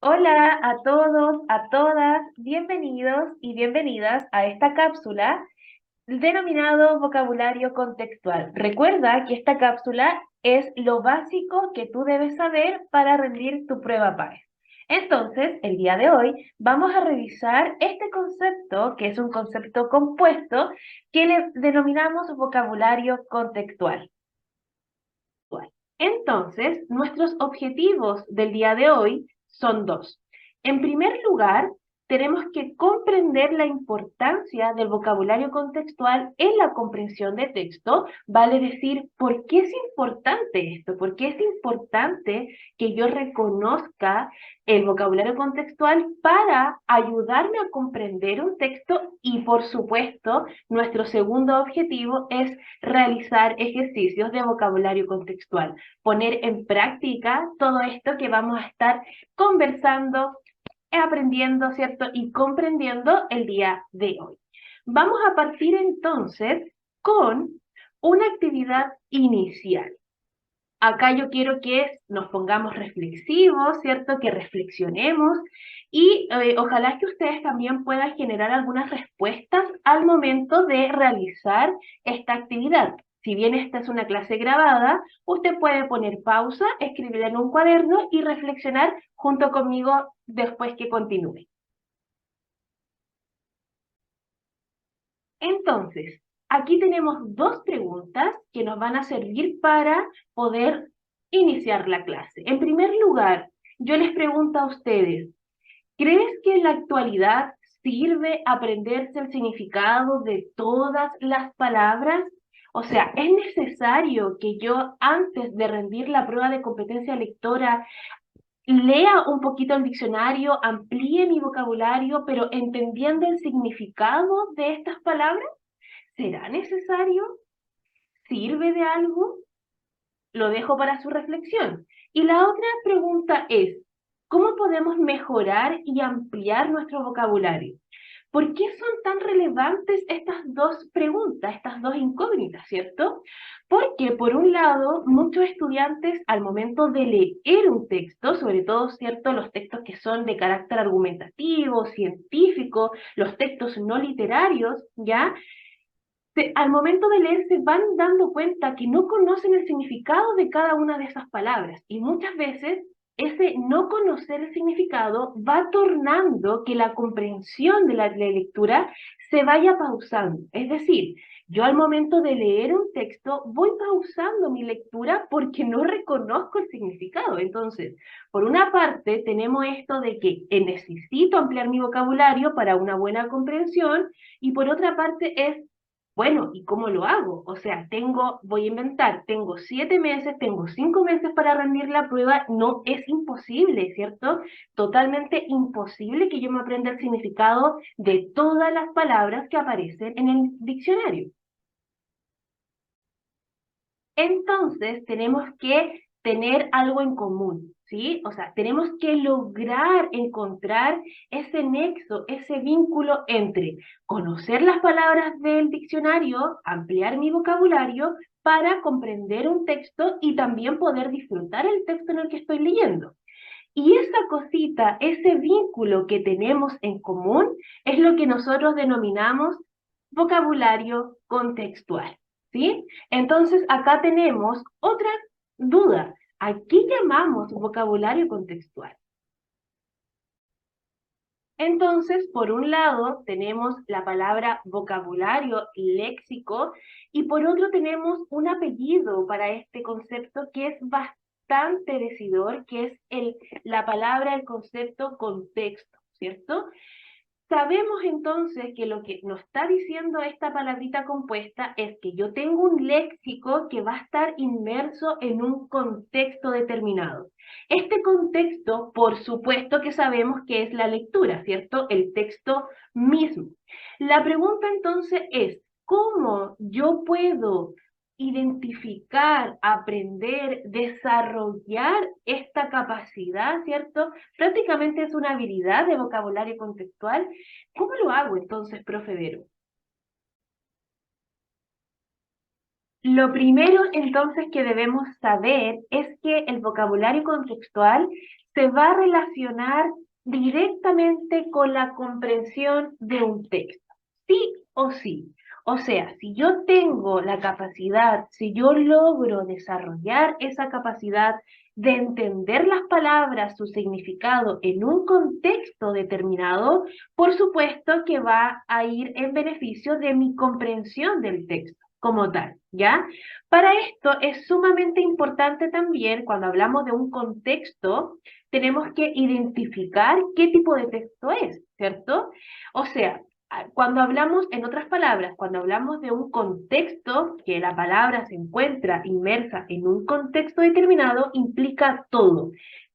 Hola a todos, a todas, bienvenidos y bienvenidas a esta cápsula denominado vocabulario contextual. Recuerda que esta cápsula es lo básico que tú debes saber para rendir tu prueba PAES. Entonces, el día de hoy vamos a revisar este concepto, que es un concepto compuesto, que le denominamos vocabulario contextual. Entonces, nuestros objetivos del día de hoy son dos. En primer lugar, tenemos que comprender la importancia del vocabulario contextual en la comprensión de texto, vale decir, ¿por qué es importante esto? ¿Por qué es importante que yo reconozca el vocabulario contextual para ayudarme a comprender un texto? Y por supuesto, nuestro segundo objetivo es realizar ejercicios de vocabulario contextual, poner en práctica todo esto que vamos a estar conversando, aprendiendo, ¿cierto? Y comprendiendo el día de hoy. Vamos a partir entonces con una actividad inicial. Acá yo quiero que nos pongamos reflexivos, ¿cierto? Que reflexionemos y ojalá que ustedes también puedan generar algunas respuestas al momento de realizar esta actividad. Si bien esta es una clase grabada, usted puede poner pausa, escribirla en un cuaderno y reflexionar junto conmigo después que continúe. Entonces, aquí tenemos dos preguntas que nos van a servir para poder iniciar la clase. En primer lugar, yo les pregunto a ustedes, ¿crees que en la actualidad sirve aprenderse el significado de todas las palabras? O sea, ¿es necesario que yo antes de rendir la prueba de competencia lectora lea un poquito el diccionario, amplíe mi vocabulario, pero entendiendo el significado de estas palabras? ¿Será necesario? ¿Sirve de algo? Lo dejo para su reflexión. Y la otra pregunta es, ¿cómo podemos mejorar y ampliar nuestro vocabulario? ¿Por qué son tan relevantes estas dos preguntas, estas dos incógnitas, cierto? Porque, por un lado, muchos estudiantes al momento de leer un texto, sobre todo, cierto, los textos que son de carácter argumentativo, científico, los textos no literarios, ¿ya? Al momento de leer se van dando cuenta que no conocen el significado de cada una de esas palabras y muchas veces ese no conocer el significado va tornando que la comprensión de la lectura se vaya pausando. Es decir, yo al momento de leer un texto voy pausando mi lectura porque no reconozco el significado. Entonces, por una parte tenemos esto de que necesito ampliar mi vocabulario para una buena comprensión y por otra parte es bueno, ¿y cómo lo hago? O sea, voy a inventar, tengo 7 meses, tengo 5 meses para rendir la prueba, no es imposible, ¿cierto? Totalmente imposible que yo me aprenda el significado de todas las palabras que aparecen en el diccionario. Entonces, tenemos que tener algo en común, ¿sí? O sea, tenemos que lograr encontrar ese nexo, ese vínculo entre conocer las palabras del diccionario, ampliar mi vocabulario para comprender un texto y también poder disfrutar el texto en el que estoy leyendo. Y esa cosita, ese vínculo que tenemos en común, es lo que nosotros denominamos vocabulario contextual, ¿sí? Entonces, acá tenemos otra duda. ¿A qué llamamos vocabulario contextual? Entonces, por un lado, tenemos la palabra vocabulario léxico y por otro tenemos un apellido para este concepto que es bastante decidor, que es la palabra, el concepto contexto, ¿cierto? Sabemos entonces que lo que nos está diciendo esta palabrita compuesta es que yo tengo un léxico que va a estar inmerso en un contexto determinado. Este contexto, por supuesto que sabemos que es la lectura, ¿cierto? El texto mismo. La pregunta entonces es, ¿cómo yo puedo identificar, aprender, desarrollar esta capacidad, ¿cierto? Prácticamente es una habilidad de vocabulario contextual. ¿Cómo lo hago entonces, profe Vero? Lo primero entonces que debemos saber es que el vocabulario contextual se va a relacionar directamente con la comprensión de un texto, sí o sí. O sea, si yo tengo la capacidad, si yo logro desarrollar esa capacidad de entender las palabras, su significado en un contexto determinado, por supuesto que va a ir en beneficio de mi comprensión del texto como tal, ¿ya? Para esto es sumamente importante también, cuando hablamos de un contexto, tenemos que identificar qué tipo de texto es, ¿cierto? O sea, cuando hablamos, en otras palabras, cuando hablamos de un contexto, que la palabra se encuentra inmersa en un contexto determinado, implica todo.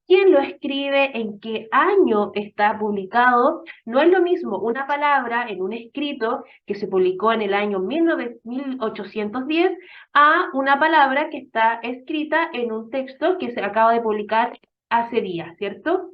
¿Quién lo escribe? ¿En qué año está publicado? No es lo mismo una palabra en un escrito que se publicó en el año 1810 a una palabra que está escrita en un texto que se acaba de publicar hace días, ¿cierto?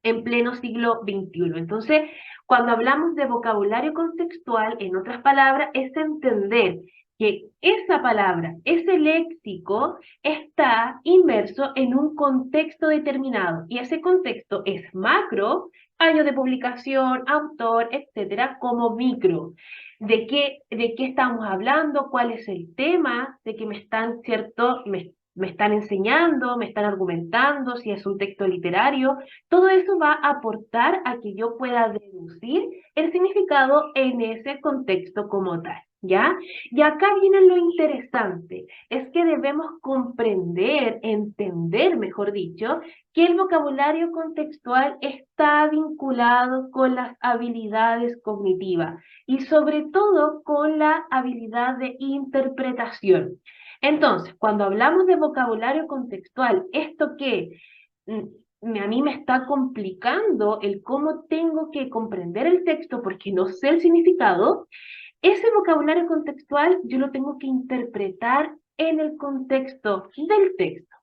En pleno siglo XXI. Entonces, cuando hablamos de vocabulario contextual, en otras palabras, es entender que esa palabra, ese léxico, está inmerso en un contexto determinado. Y ese contexto es macro, año de publicación, autor, etcétera, como micro. ¿De qué estamos hablando? ¿Cuál es el tema? ¿De que me están, cierto, me están enseñando, me están argumentando, si es un texto literario? Todo eso va a aportar a que yo pueda deducir el significado en ese contexto como tal, ¿ya? Y acá viene lo interesante, es que debemos comprender, entender, mejor dicho, que el vocabulario contextual está vinculado con las habilidades cognitivas y sobre todo con la habilidad de interpretación. Entonces, cuando hablamos de vocabulario contextual, ¿esto qué? A mí me está complicando el cómo tengo que comprender el texto porque no sé el significado. Ese vocabulario contextual yo lo tengo que interpretar en el contexto del texto.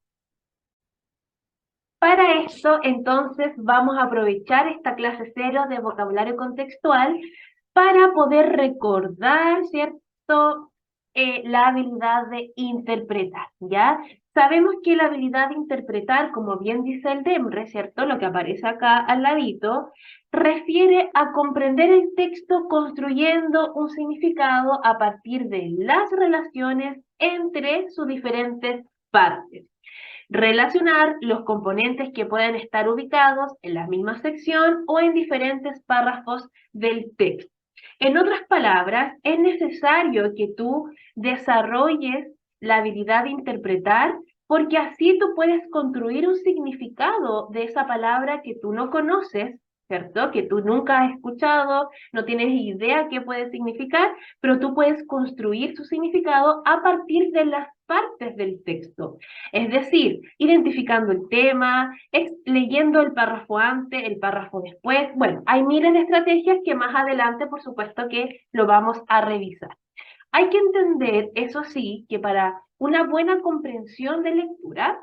Para eso, entonces, vamos a aprovechar esta clase cero de vocabulario contextual para poder recordar, ¿cierto? La habilidad de interpretar, ¿ya? Sabemos que la habilidad de interpretar, como bien dice el DEMRE, ¿cierto? Lo que aparece acá al ladito, refiere a comprender el texto construyendo un significado a partir de las relaciones entre sus diferentes partes. Relacionar los componentes que pueden estar ubicados en la misma sección o en diferentes párrafos del texto. En otras palabras, es necesario que tú desarrolles la habilidad de interpretar porque así tú puedes construir un significado de esa palabra que tú no conoces, ¿cierto? Que tú nunca has escuchado, no tienes idea qué puede significar, pero tú puedes construir su significado a partir de las partes del texto. Es decir, identificando el tema, leyendo el párrafo antes, el párrafo después. Bueno, hay miles de estrategias que más adelante, por supuesto, que lo vamos a revisar. Hay que entender, eso sí, que para una buena comprensión de lectura,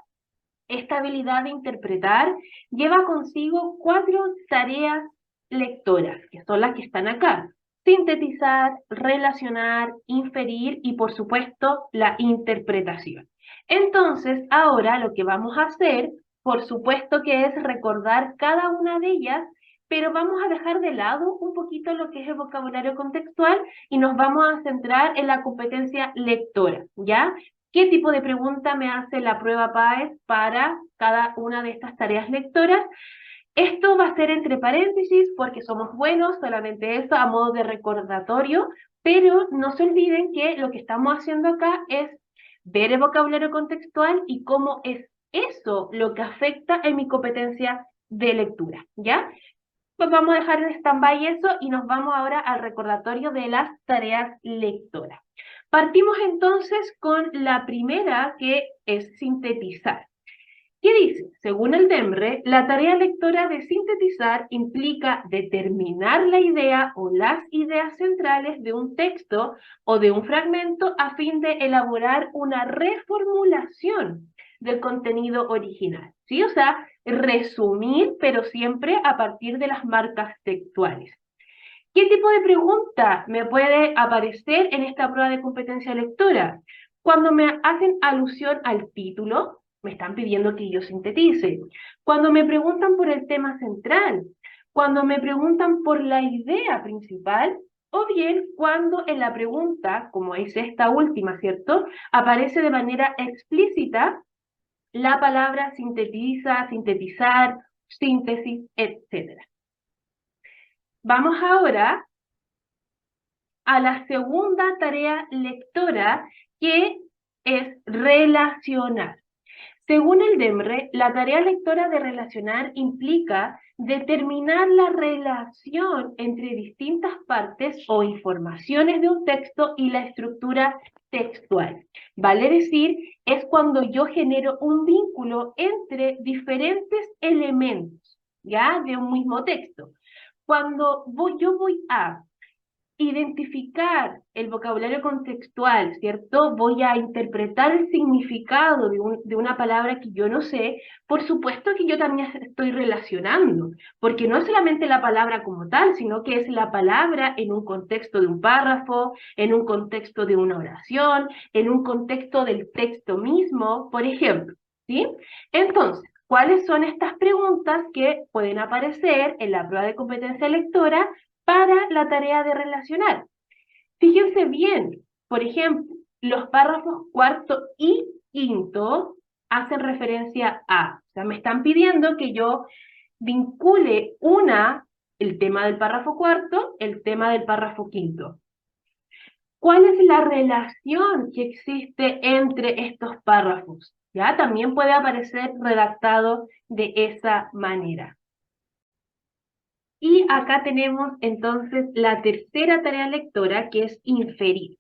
esta habilidad de interpretar lleva consigo 4 tareas lectoras, que son las que están acá. Sintetizar, relacionar, inferir y, por supuesto, la interpretación. Entonces, ahora lo que vamos a hacer, por supuesto que es recordar cada una de ellas, pero vamos a dejar de lado un poquito lo que es el vocabulario contextual y nos vamos a centrar en la competencia lectora, ¿ya? ¿Qué tipo de pregunta me hace la prueba PAES para cada una de estas tareas lectoras? Esto va a ser entre paréntesis porque somos buenos, solamente eso a modo de recordatorio, pero no se olviden que lo que estamos haciendo acá es ver el vocabulario contextual y cómo es eso lo que afecta en mi competencia de lectura, ¿ya? Pues vamos a dejar en stand-by eso y nos vamos ahora al recordatorio de las tareas lectoras. Partimos entonces con la primera, que es sintetizar. ¿Qué dice? Según el DEMRE, la tarea lectora de sintetizar implica determinar la idea o las ideas centrales de un texto o de un fragmento a fin de elaborar una reformulación del contenido original, ¿sí? O sea, resumir, pero siempre a partir de las marcas textuales. ¿Qué tipo de pregunta me puede aparecer en esta prueba de competencia lectora? Cuando me hacen alusión al título, me están pidiendo que yo sintetice. Cuando me preguntan por el tema central, cuando me preguntan por la idea principal, o bien cuando en la pregunta, como es esta última, ¿cierto?, aparece de manera explícita la palabra sintetiza, sintetizar, síntesis, etc. Vamos ahora a la segunda tarea lectora, que es relacionar. Según el DEMRE, la tarea lectora de relacionar implica determinar la relación entre distintas partes o informaciones de un texto y la estructura textual. Vale decir, es cuando yo genero un vínculo entre diferentes elementos, ¿ya?, de un mismo texto. Cuando yo voy a identificar el vocabulario contextual, ¿cierto? Voy a interpretar el significado de una palabra que yo no sé, por supuesto que yo también estoy relacionando, porque no es solamente la palabra como tal, sino que es la palabra en un contexto de un párrafo, en un contexto de una oración, en un contexto del texto mismo, por ejemplo, ¿sí? Entonces, ¿cuáles son estas preguntas que pueden aparecer en la prueba de competencia lectora para la tarea de relacionar? Fíjense bien, por ejemplo, los párrafos cuarto y quinto hacen referencia a, o sea, me están pidiendo que yo vincule el tema del párrafo cuarto, el tema del párrafo quinto. ¿Cuál es la relación que existe entre estos párrafos? ¿Ya? También puede aparecer redactado de esa manera. Y acá tenemos entonces la tercera tarea lectora, que es inferir.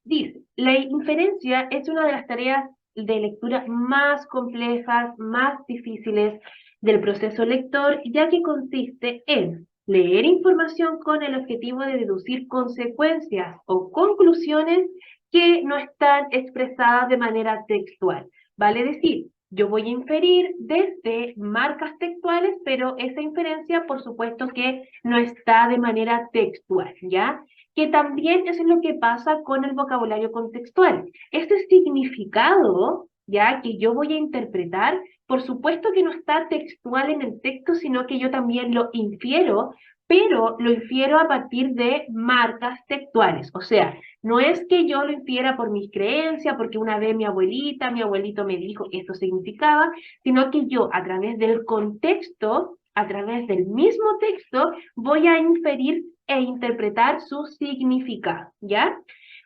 Dice, la inferencia es una de las tareas de lectura más complejas, más difíciles del proceso lector, ya que consiste en leer información con el objetivo de deducir consecuencias o conclusiones que no están expresadas de manera textual. Vale decir, yo voy a inferir desde marcas textuales, pero esa inferencia, por supuesto que no está de manera textual, ¿ya? Que también eso es lo que pasa con el vocabulario contextual. Este significado, ¿ya?, que yo voy a interpretar, por supuesto que no está textual en el texto, sino que yo también lo infiero, pero lo infiero a partir de marcas textuales. O sea, no es que yo lo infiera por mis creencias, porque una vez mi abuelito me dijo que esto significaba, sino que yo a través del contexto, a través del mismo texto, voy a inferir e interpretar su significado, ¿ya?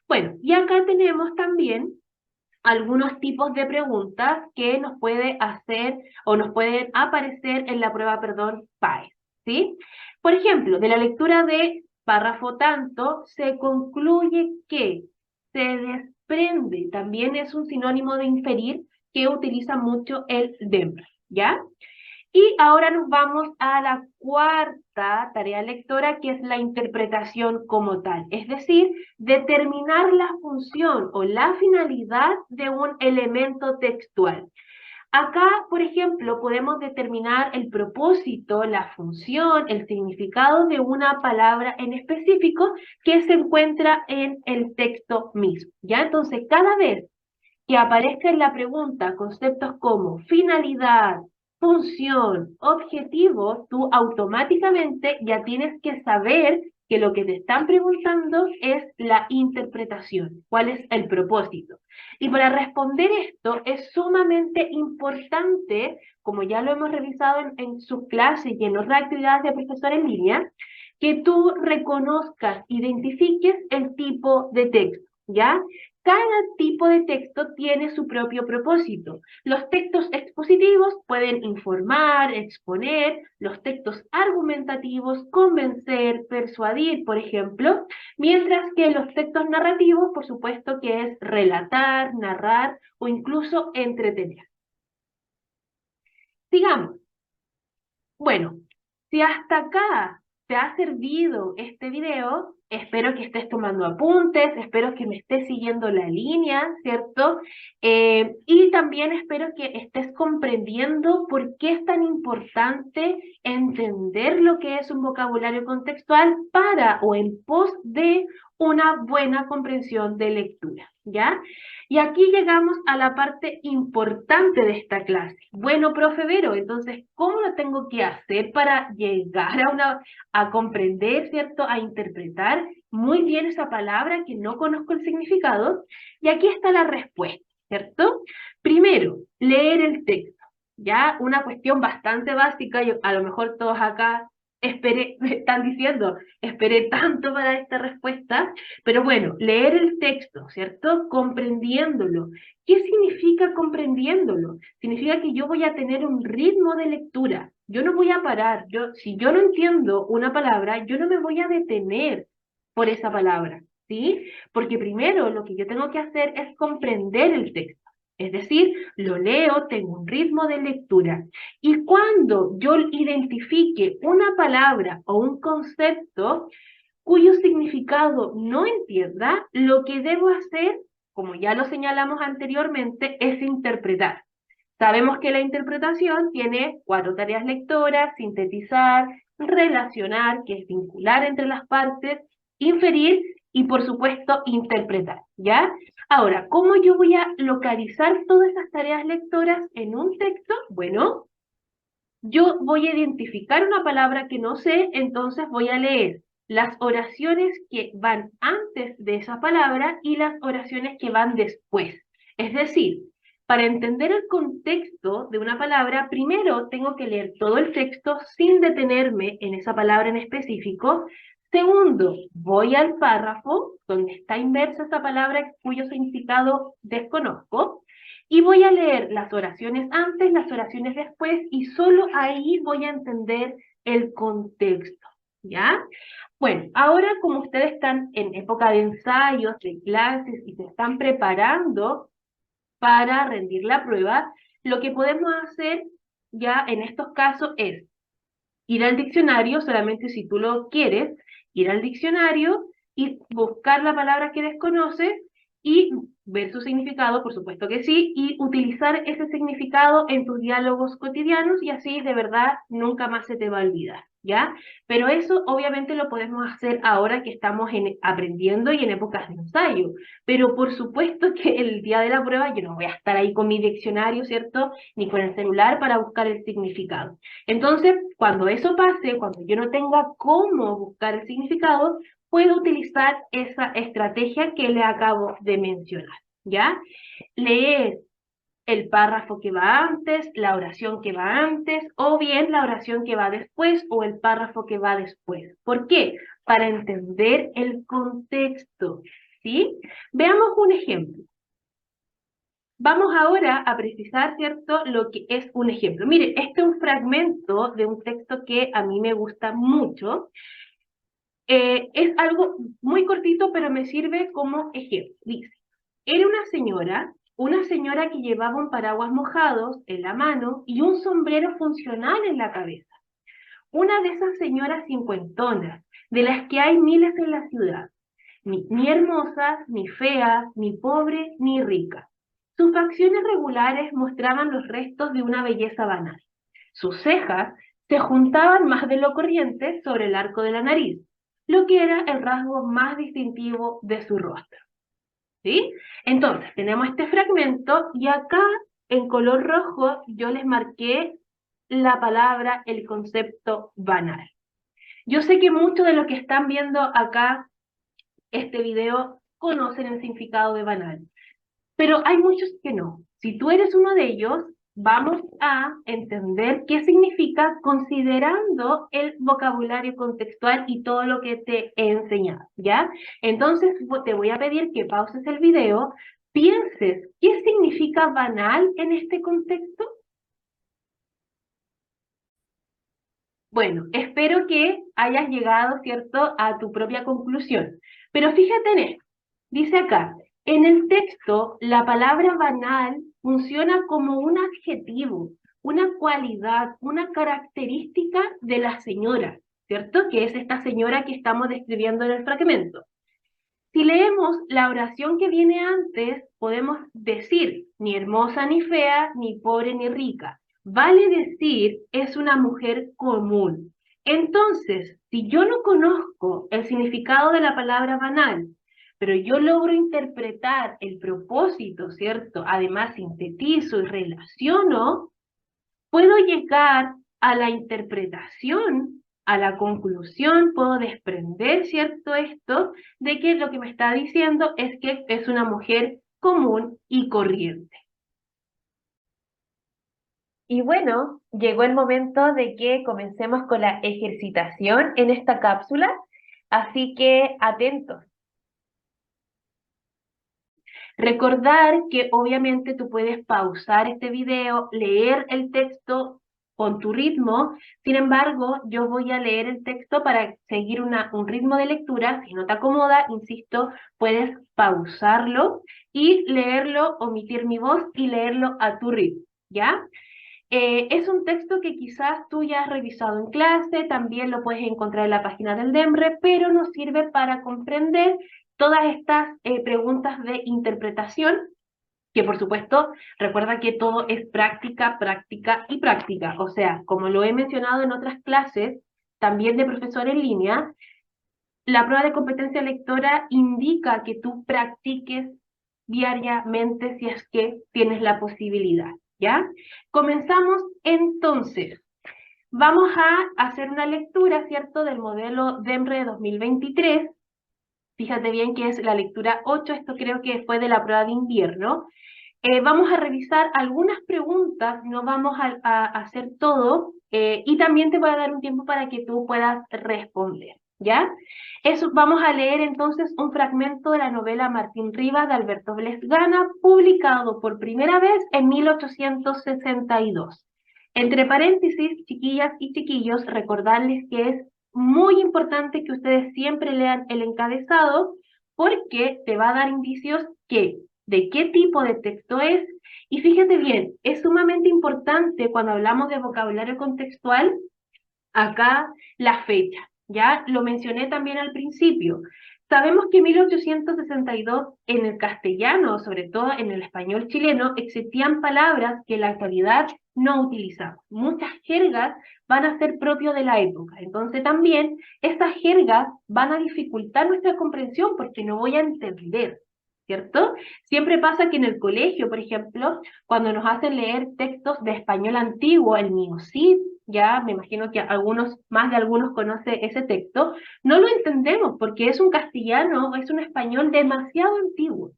Bueno, y acá tenemos también algunos tipos de preguntas que nos puede hacer o nos pueden aparecer en la prueba, PAES, ¿sí? Por ejemplo, de la lectura de párrafo tanto, se concluye que se desprende, también es un sinónimo de inferir que utiliza mucho el DEMRE, ¿ya? Y ahora nos vamos a la cuarta tarea lectora, que es la interpretación como tal, es decir, determinar la función o la finalidad de un elemento textual. Acá, por ejemplo, podemos determinar el propósito, la función, el significado de una palabra en específico que se encuentra en el texto mismo, ¿ya? Entonces, cada vez que aparezca en la pregunta conceptos como finalidad, función, objetivo, tú automáticamente ya tienes que saber que lo que te están preguntando es la interpretación, cuál es el propósito. Y para responder esto es sumamente importante, como ya lo hemos revisado en sus clases y en otras actividades de profesor en línea, que tú reconozcas, identifiques el tipo de texto, ¿ya? Cada tipo de texto tiene su propio propósito. Los textos expositivos pueden informar, exponer, los textos argumentativos, convencer, persuadir, por ejemplo, mientras que los textos narrativos, por supuesto, que es relatar, narrar o incluso entretener. Sigamos. Bueno, si hasta acá te ha servido este video, espero que estés tomando apuntes, espero que me estés siguiendo la línea, ¿cierto? Y también espero que estés comprendiendo por qué es tan importante entender lo que es un vocabulario contextual para o en pos de una buena comprensión de lectura, ¿ya? Y aquí llegamos a la parte importante de esta clase. Bueno, profe Vero, entonces, ¿cómo lo tengo que hacer para llegar a comprender, ¿cierto? A interpretar muy bien esa palabra que no conozco el significado. Y aquí está la respuesta, ¿cierto? Primero, leer el texto. Ya una cuestión bastante básica, a lo mejor todos acá me están diciendo, esperé tanto para esta respuesta, pero bueno, leer el texto, ¿cierto? Comprendiéndolo. ¿Qué significa comprendiéndolo? Significa que yo voy a tener un ritmo de lectura. Yo no voy a parar. Si yo no entiendo una palabra, yo no me voy a detener por esa palabra, ¿sí? Porque primero lo que yo tengo que hacer es comprender el texto. Es decir, lo leo, tengo un ritmo de lectura. Y cuando yo identifique una palabra o un concepto cuyo significado no entienda, lo que debo hacer, como ya lo señalamos anteriormente, es interpretar. Sabemos que la interpretación tiene 4 tareas lectoras: sintetizar, relacionar, que es vincular entre las partes, inferir y, por supuesto, interpretar, ¿ya? Ahora, ¿cómo yo voy a localizar todas esas tareas lectoras en un texto? Bueno, yo voy a identificar una palabra que no sé, entonces voy a leer las oraciones que van antes de esa palabra y las oraciones que van después. Es decir, para entender el contexto de una palabra, primero tengo que leer todo el texto sin detenerme en esa palabra en específico. Segundo, voy al párrafo donde está inversa esa palabra cuyo significado desconozco. Y voy a leer las oraciones antes, las oraciones después, y solo ahí voy a entender el contexto, ¿ya? Bueno, ahora como ustedes están en época de ensayos, de clases, y se están preparando para rendir la prueba, lo que podemos hacer ya en estos casos es ir al diccionario, solamente si tú lo quieres, ir al diccionario y buscar la palabra que desconoces y ver su significado, por supuesto que sí, y utilizar ese significado en tus diálogos cotidianos y así de verdad nunca más se te va a olvidar, ¿ya? Pero eso obviamente lo podemos hacer ahora que estamos aprendiendo y en épocas de ensayo, pero por supuesto que el día de la prueba yo no voy a estar ahí con mi diccionario, ¿cierto? Ni con el celular para buscar el significado. Entonces, cuando eso pase, cuando yo no tenga cómo buscar el significado, puedo utilizar esa estrategia que le acabo de mencionar, ¿ya? Leer el párrafo que va antes, la oración que va antes, o bien la oración que va después o el párrafo que va después. ¿Por qué? Para entender el contexto, ¿sí? Veamos un ejemplo. Vamos ahora a precisar, ¿cierto?, lo que es un ejemplo. Mire, este es un fragmento de un texto que a mí me gusta mucho. Es algo muy cortito, pero me sirve como ejemplo. Dice, era una señora que llevaba un paraguas mojados en la mano y un sombrero funcional en la cabeza. Una de esas señoras cincuentonas, de las que hay miles en la ciudad. Ni hermosa, ni fea, ni pobre, ni rica. Sus facciones regulares mostraban los restos de una belleza banal. Sus cejas se juntaban más de lo corriente sobre el arco de la nariz, lo que era el rasgo más distintivo de su rostro. ¿Sí? Entonces, tenemos este fragmento y acá en color rojo yo les marqué la palabra, el concepto banal. Yo sé que muchos de los que están viendo acá este video conocen el significado de banal, pero hay muchos que no. Si tú eres uno de ellos, vamos a entender qué significa considerando el vocabulario contextual y todo lo que te he enseñado, ¿ya? Entonces te voy a pedir que pauses el video, pienses qué significa banal en este contexto. Bueno, espero que hayas llegado, ¿cierto?, a tu propia conclusión. Pero fíjate en esto. Dice acá, en el texto, la palabra banal funciona como un adjetivo, una cualidad, una característica de la señora, ¿cierto? Que es esta señora que estamos describiendo en el fragmento. Si leemos la oración que viene antes, podemos decir, ni hermosa ni fea, ni pobre ni rica. Vale decir, es una mujer común. Entonces, si yo no conozco el significado de la palabra banal, pero yo logro interpretar el propósito, ¿cierto? Además, sintetizo y relaciono, puedo llegar a la interpretación, a la conclusión, puedo desprender, ¿cierto? Esto, de que lo que me está diciendo es que es una mujer común y corriente. Y bueno, llegó el momento de que comencemos con la ejercitación en esta cápsula, así que atentos. Recordar que obviamente tú puedes pausar este video, leer el texto con tu ritmo. Sin embargo, yo voy a leer el texto para seguir un ritmo de lectura. Si no te acomoda, insisto, puedes pausarlo y leerlo, omitir mi voz y leerlo a tu ritmo, ¿ya? Es un texto que quizás tú ya has revisado en clase, también lo puedes encontrar en la página del DEMRE, pero nos sirve para comprender todas estas preguntas de interpretación, que por supuesto, recuerda que todo es práctica, práctica y práctica. O sea, como lo he mencionado en otras clases, también de profesor en línea, la prueba de competencia lectora indica que tú practiques diariamente si es que tienes la posibilidad, ¿ya? Comenzamos entonces. Vamos a hacer una lectura, ¿cierto?, del modelo DEMRE 2023. Fíjate bien que es la lectura 8, esto creo que fue de la prueba de invierno. Vamos a revisar algunas preguntas, no vamos a hacer todo, y también te voy a dar un tiempo para que tú puedas responder, ¿ya? Vamos a leer entonces un fragmento de la novela Martín Rivas de Alberto Blesgana, publicado por primera vez en 1862. Entre paréntesis, chiquillas y chiquillos, recordarles que es muy importante que ustedes siempre lean el encabezado, porque te va a dar indicios de qué tipo de texto es. Y fíjate bien, es sumamente importante cuando hablamos de vocabulario contextual, acá la fecha, ya lo mencioné también al principio. Sabemos que en 1862 en el castellano, sobre todo en el español chileno, existían palabras que en la actualidad no utilizamos. Muchas jergas van a ser propios de la época. Entonces también estas jergas van a dificultar nuestra comprensión porque no voy a entender, ¿cierto? Siempre pasa que en el colegio, por ejemplo, cuando nos hacen leer textos de español antiguo, el Miocid, ya me imagino que algunos, más de algunos conoce ese texto, no lo entendemos porque es un castellano, es un español demasiado antiguo.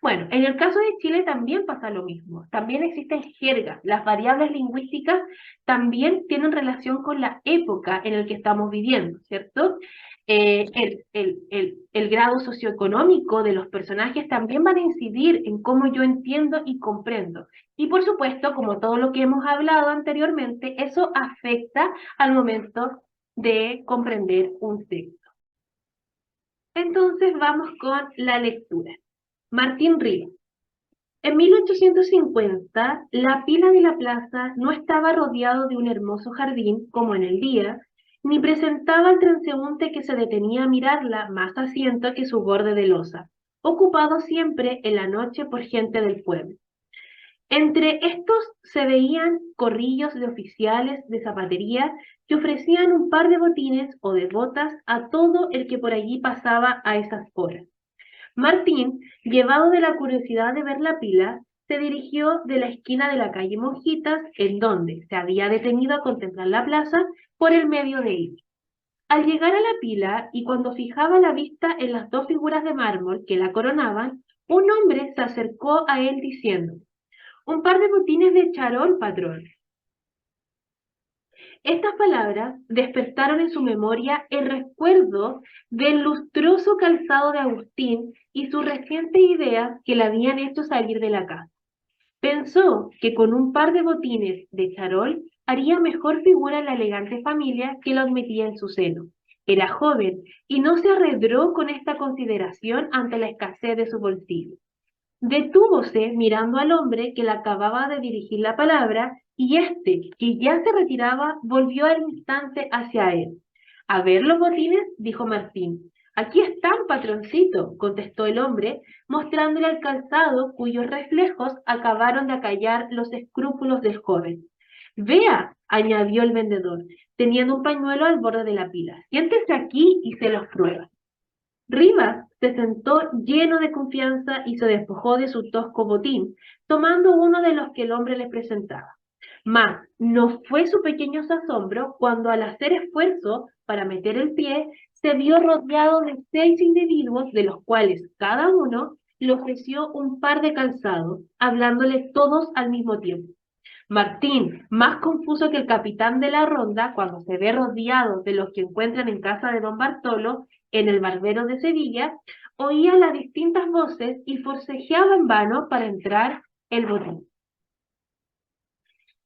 Bueno, en el caso de Chile también pasa lo mismo. También existen jergas. Las variables lingüísticas también tienen relación con la época en la que estamos viviendo, ¿cierto? El grado socioeconómico de los personajes también van a incidir en cómo yo entiendo y comprendo. Y por supuesto, como todo lo que hemos hablado anteriormente, eso afecta al momento de comprender un texto. Entonces vamos con la lectura. Martín Rivas. En 1850, la pila de la plaza no estaba rodeado de un hermoso jardín como en el día, ni presentaba al transeúnte que se detenía a mirarla más asiento que su borde de losa, ocupado siempre en la noche por gente del pueblo. Entre estos se veían corrillos de oficiales de zapatería que ofrecían un par de botines o de botas a todo el que por allí pasaba a esas horas. Martín, llevado de la curiosidad de ver la pila, se dirigió de la esquina de la calle Monjitas, en donde se había detenido a contemplar la plaza, por el medio de ella. Al llegar a la pila y cuando fijaba la vista en las dos figuras de mármol que la coronaban, un hombre se acercó a él diciendo: «Un par de botines de charol, patrón». Estas palabras despertaron en su memoria el recuerdo del lustroso calzado de Agustín y sus recientes ideas que le habían hecho salir de la casa. Pensó que con un par de botines de charol haría mejor figura en la elegante familia que lo admitía en su seno. Era joven y no se arredró con esta consideración ante la escasez de su bolsillo. Detúvose mirando al hombre que le acababa de dirigir la palabra, y éste, que ya se retiraba, volvió al instante hacia él. «A ver los botines», dijo Martín. «Aquí están, patroncito», contestó el hombre, mostrándole el calzado cuyos reflejos acabaron de acallar los escrúpulos del joven. «Vea», añadió el vendedor, teniendo un pañuelo al borde de la pila. Siéntese aquí y se los prueba. Rivas se sentó lleno de confianza y se despojó de su tosco botín, tomando uno de los que el hombre le presentaba. Mas no fue su pequeño asombro cuando al hacer esfuerzo para meter el pie, se vio rodeado de 6 individuos, de los cuales cada uno le ofreció un par de calzados, hablándole todos al mismo tiempo. Martín, más confuso que el capitán de la ronda, cuando se ve rodeado de los que encuentran en casa de don Bartolo, en el barbero de Sevilla, oía las distintas voces y forcejeaba en vano para entrar el botín.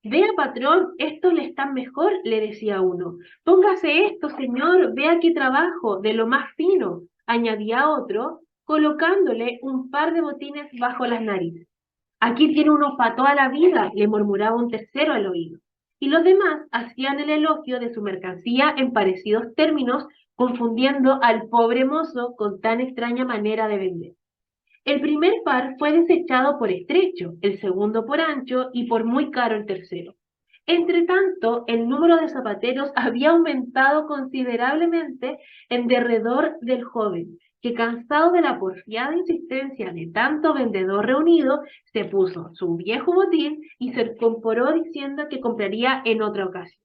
Vea, patrón, estos le están mejor, le decía uno. Póngase esto, señor, vea qué trabajo, de lo más fino, añadía otro, colocándole un par de botines bajo las narices. Aquí tiene uno para toda la vida, le murmuraba un tercero al oído. Y los demás hacían el elogio de su mercancía en parecidos términos, confundiendo al pobre mozo con tan extraña manera de vender. El primer par fue desechado por estrecho, el segundo por ancho y por muy caro el tercero. Entretanto, el número de zapateros había aumentado considerablemente en derredor del joven, que cansado de la porfiada insistencia de tanto vendedor reunido, se puso su viejo botín y se incorporó diciendo que compraría en otra ocasión.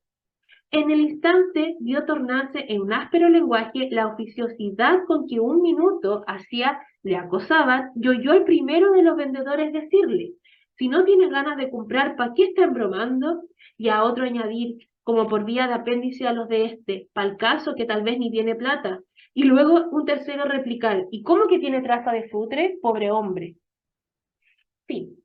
En el instante vio tornarse en un áspero lenguaje la oficiosidad con que un minuto hacía le acosaban, y oyó al primero de los vendedores decirle, si no tienes ganas de comprar, ¿para qué están bromando? Y a otro añadir, como por vía de apéndice a los de este, pa'l caso que tal vez ni tiene plata. Y luego un tercero replicar, ¿y cómo que tiene traza de futre? Pobre hombre. Fin.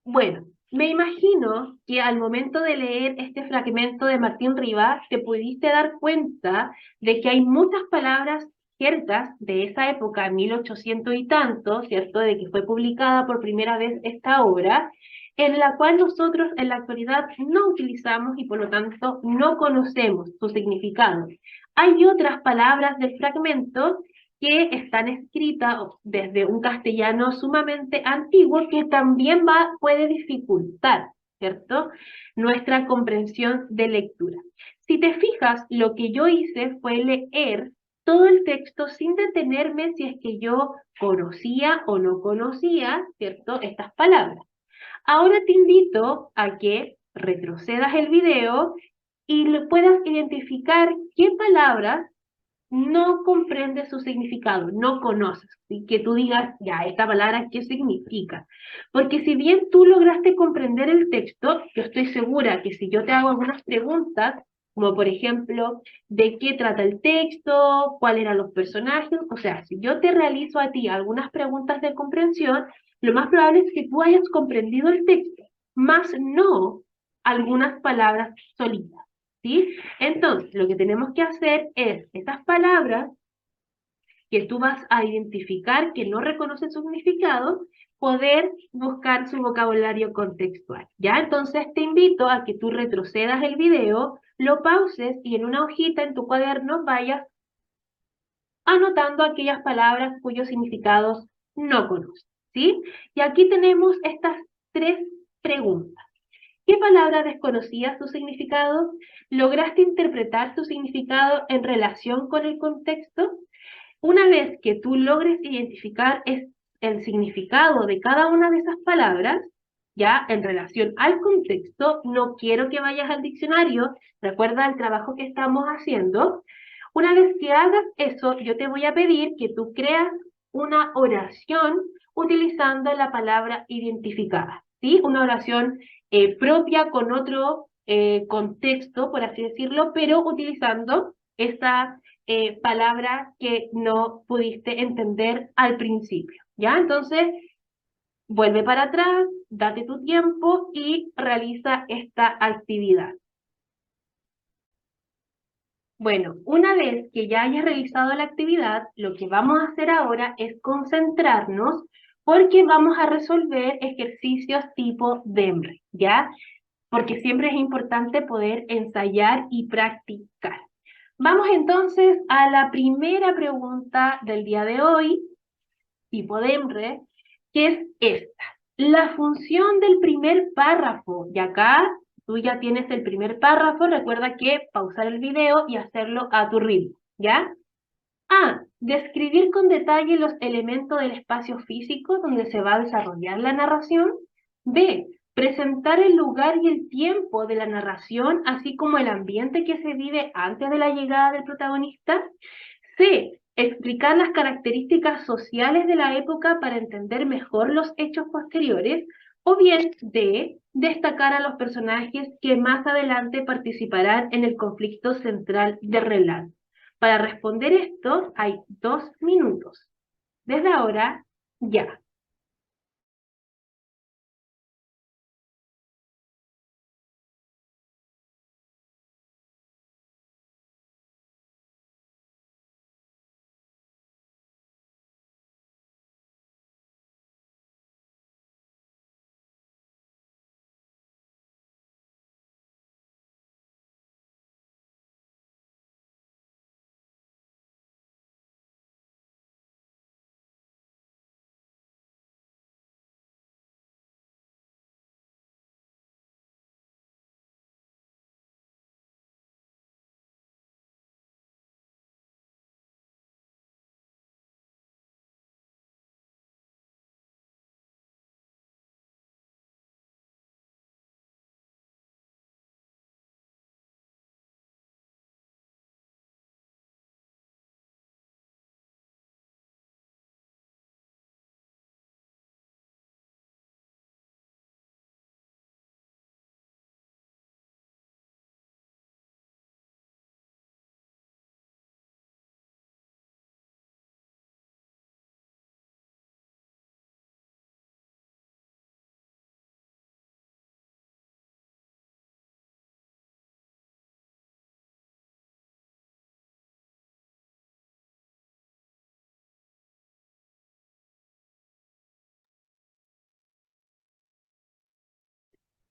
Bueno, me imagino que al momento de leer este fragmento de Martín Rivas te pudiste dar cuenta de que hay muchas palabras jergas de esa época, 1800 y tanto, ¿cierto? De que fue publicada por primera vez esta obra, en la cual nosotros en la actualidad no utilizamos y por lo tanto no conocemos su significado. Hay otras palabras del fragmento que están escritas desde un castellano sumamente antiguo que también puede dificultar, ¿cierto?, nuestra comprensión de lectura. Si te fijas, lo que yo hice fue leer todo el texto sin detenerme si es que yo conocía o no conocía, ¿cierto?, estas palabras. Ahora te invito a que retrocedas el video y puedas identificar qué palabras no comprende su significado, no conoces, y que tú digas, ya, esta palabra, ¿qué significa? Porque si bien tú lograste comprender el texto, yo estoy segura que si yo te hago algunas preguntas, como por ejemplo, ¿de qué trata el texto? ¿Cuáles eran los personajes? O sea, si yo te realizo a ti algunas preguntas de comprensión, lo más probable es que tú hayas comprendido el texto, más no algunas palabras solitas. ¿Sí? Entonces, lo que tenemos que hacer es esas palabras que tú vas a identificar que no reconocen su significado, poder buscar su vocabulario contextual. ¿Ya? Entonces te invito a que tú retrocedas el video, lo pauses y en una hojita en tu cuaderno vayas anotando aquellas palabras cuyos significados no conoces. ¿Sí? Y aquí tenemos estas 3 preguntas. ¿Qué palabra desconocías su significado? ¿Lograste interpretar su significado en relación con el contexto? Una vez que tú logres identificar el significado de cada una de esas palabras, ya en relación al contexto, no quiero que vayas al diccionario, recuerda el trabajo que estamos haciendo. Una vez que hagas eso, yo te voy a pedir que tú creas una oración utilizando la palabra identificada, ¿sí? Una oración propia con otro contexto, por así decirlo, pero utilizando esa palabra que no pudiste entender al principio, ¿ya? Entonces, vuelve para atrás, date tu tiempo y realiza esta actividad. Bueno, una vez que ya hayas realizado la actividad, lo que vamos a hacer ahora es concentrarnos porque vamos a resolver ejercicios tipo DEMRE, ¿ya? Porque siempre es importante poder ensayar y practicar. Vamos entonces a la primera pregunta del día de hoy, tipo DEMRE, que es esta. La función del primer párrafo, y acá tú ya tienes el primer párrafo, recuerda que pausar el video y hacerlo a tu ritmo, ¿ya? A. Describir con detalle los elementos del espacio físico donde se va a desarrollar la narración. B. Presentar el lugar y el tiempo de la narración, así como el ambiente que se vive antes de la llegada del protagonista. C. Explicar las características sociales de la época para entender mejor los hechos posteriores. O bien D. Destacar a los personajes que más adelante participarán en el conflicto central del relato. Para responder esto hay 2 minutos. Desde ahora, ya.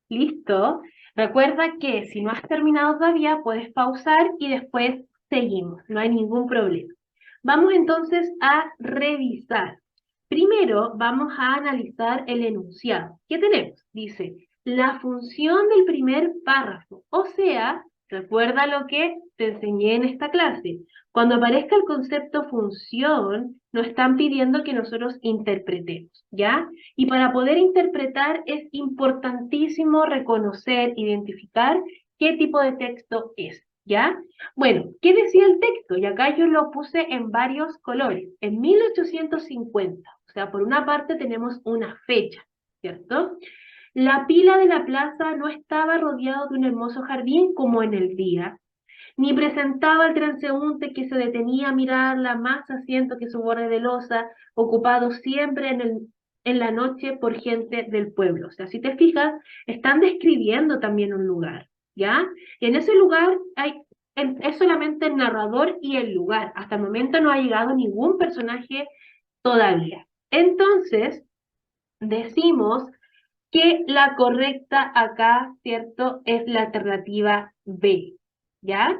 ¿Listo? Recuerda que si no has terminado todavía, puedes pausar y después seguimos. No hay ningún problema. Vamos entonces a revisar. Primero vamos a analizar el enunciado. ¿Qué tenemos? Dice, la función del primer párrafo. O sea, recuerda lo que te enseñé en esta clase. Cuando aparezca el concepto función, nos están pidiendo que nosotros interpretemos, ¿ya? Y para poder interpretar es importantísimo reconocer, identificar qué tipo de texto es, ¿ya? Bueno, ¿qué decía el texto? Y acá yo lo puse en varios colores. En 1850, o sea, por una parte tenemos una fecha, ¿cierto? La pila de la plaza no estaba rodeado de un hermoso jardín como en el día, ni presentaba al transeúnte que se detenía a mirarla más asiento que su borde de loza, ocupado siempre en la noche por gente del pueblo. O sea, si te fijas, están describiendo también un lugar, ¿ya? Y en ese lugar es solamente el narrador y el lugar. Hasta el momento no ha llegado ningún personaje todavía. Entonces, decimos que la correcta acá, ¿cierto? Es la alternativa B, ¿ya?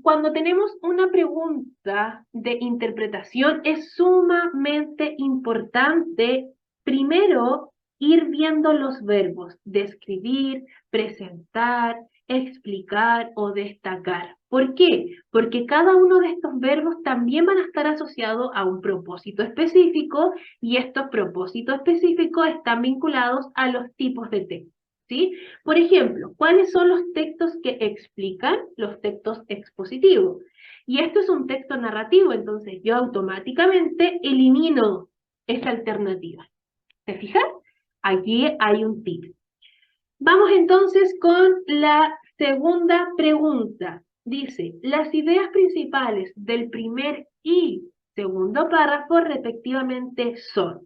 Cuando tenemos una pregunta de interpretación, es sumamente importante primero ir viendo los verbos, describir, presentar, explicar o destacar. ¿Por qué? Porque cada uno de estos verbos también van a estar asociados a un propósito específico y estos propósitos específicos están vinculados a los tipos de texto. ¿Sí? Por ejemplo, ¿cuáles son los textos que explican? Los textos expositivos. Y esto es un texto narrativo, entonces yo automáticamente elimino esa alternativa. ¿Te fijas? Aquí hay un tip. Vamos entonces con la segunda pregunta. Dice, las ideas principales del primer y segundo párrafo respectivamente son.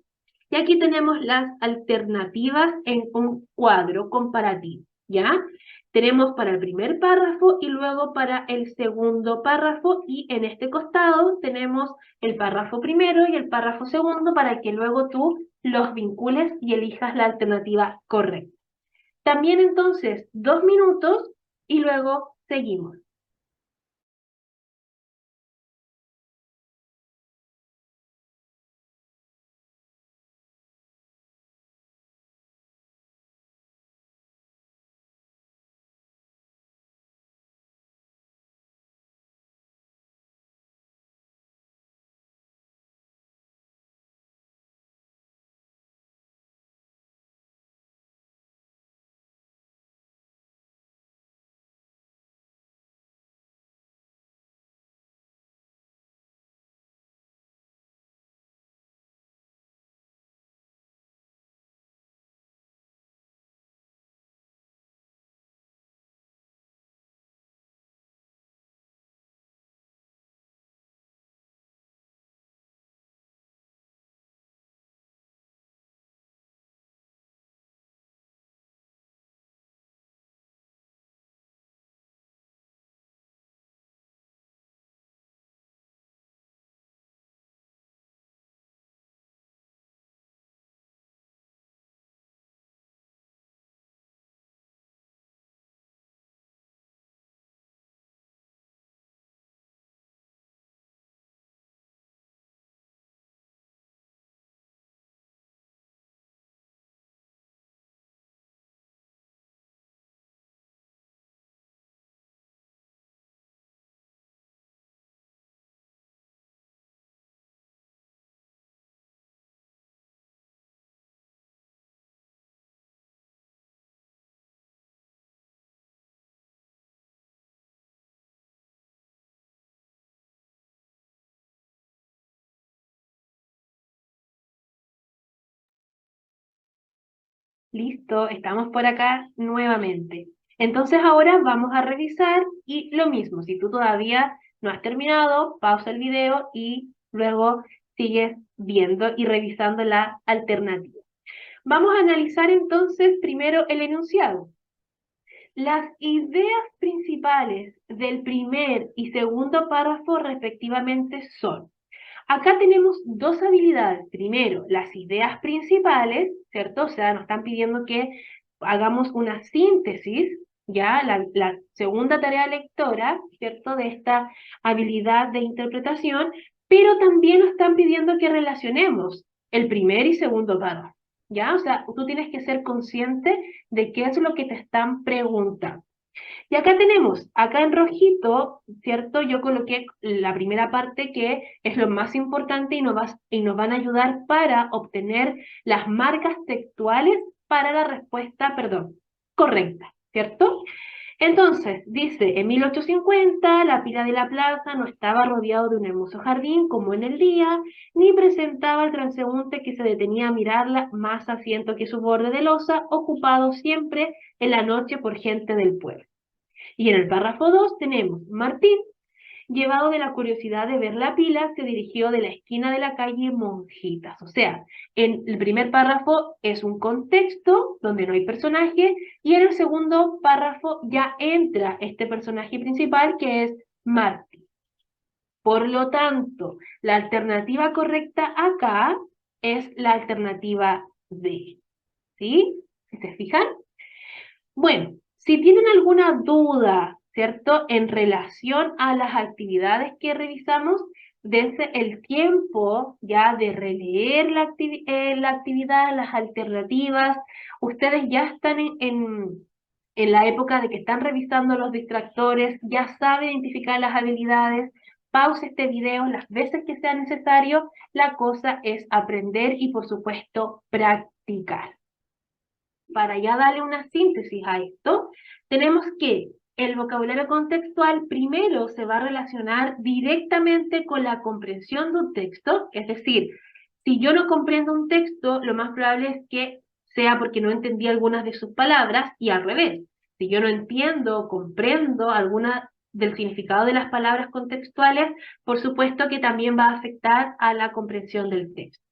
Y aquí tenemos las alternativas en un cuadro comparativo, ¿ya? Tenemos para el primer párrafo y luego para el segundo párrafo y en este costado tenemos el párrafo primero y el párrafo segundo para que luego tú los vincules y elijas la alternativa correcta. También entonces 2 minutos y luego seguimos. Listo, estamos por acá nuevamente. Entonces ahora vamos a revisar y lo mismo, si tú todavía no has terminado, pausa el video y luego sigues viendo y revisando la alternativa. Vamos a analizar entonces primero el enunciado. Las ideas principales del primer y segundo párrafo respectivamente son: acá tenemos dos habilidades. Primero, las ideas principales, ¿cierto? O sea, nos están pidiendo que hagamos una síntesis, ya, la segunda tarea lectora, ¿cierto? De esta habilidad de interpretación, pero también nos están pidiendo que relacionemos el primer y segundo párrafo, ¿ya? O sea, tú tienes que ser consciente de qué es lo que te están preguntando. Y acá tenemos, acá en rojito, ¿cierto? Yo coloqué la primera parte que es lo más importante y nos van a ayudar para obtener las marcas textuales para la respuesta, perdón, correcta, ¿cierto? Entonces, dice, en 1850 la pila de la plaza no estaba rodeado de un hermoso jardín como en el día, ni presentaba al transeúnte que se detenía a mirarla más asiento que su borde de losa, ocupado siempre en la noche por gente del pueblo. Y en el párrafo 2 tenemos: Martín, llevado de la curiosidad de ver la pila, se dirigió de la esquina de la calle Monjitas. O sea, en el primer párrafo es un contexto donde no hay personaje, y en el segundo párrafo ya entra este personaje principal que es Martín. Por lo tanto, la alternativa correcta acá es la alternativa D. ¿Sí? ¿Sí se fijan? Bueno, si tienen alguna duda, ¿cierto? En relación a las actividades que revisamos, dense el tiempo ya de releer la actividad, las alternativas. Ustedes ya están en la época de que están revisando los distractores, ya saben identificar las habilidades. Pause este video las veces que sea necesario. La cosa es aprender y, por supuesto, practicar. Para ya darle una síntesis a esto, tenemos que el vocabulario contextual primero se va a relacionar directamente con la comprensión de un texto, es decir, si yo no comprendo un texto, lo más probable es que sea porque no entendí algunas de sus palabras, y al revés. Si yo no entiendo o comprendo alguna del significado de las palabras contextuales, por supuesto que también va a afectar a la comprensión del texto.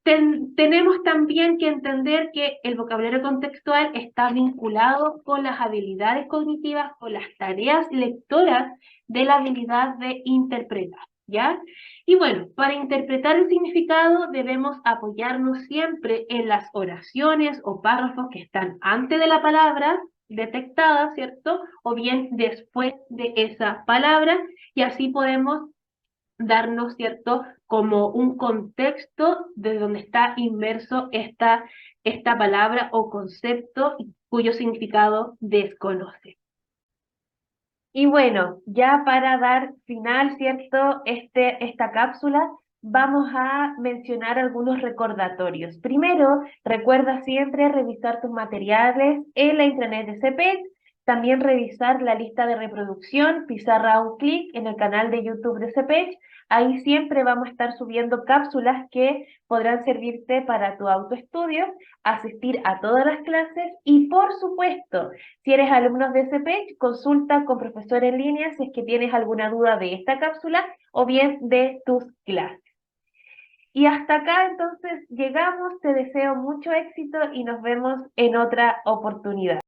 Tenemos también que entender que el vocabulario contextual está vinculado con las habilidades cognitivas, con las tareas lectoras de la habilidad de interpretar, ¿ya? Y bueno, para interpretar el significado debemos apoyarnos siempre en las oraciones o párrafos que están antes de la palabra detectada, ¿cierto? O bien después de esa palabra, y así podemos darnos, ¿cierto?, como un contexto de donde está inmerso esta palabra o concepto cuyo significado desconoce. Y bueno, ya para dar final, ¿cierto? Esta cápsula, vamos a mencionar algunos recordatorios. Primero, recuerda siempre revisar tus materiales en la intranet de CEPET, también revisar la lista de reproducción, pizarra a un clic en el canal de YouTube de CEPET. Ahí siempre vamos a estar subiendo cápsulas que podrán servirte para tu autoestudio, asistir a todas las clases y, por supuesto, si eres alumno de CEPET, consulta con profesor en línea si es que tienes alguna duda de esta cápsula o bien de tus clases. Y hasta acá entonces llegamos, te deseo mucho éxito y nos vemos en otra oportunidad.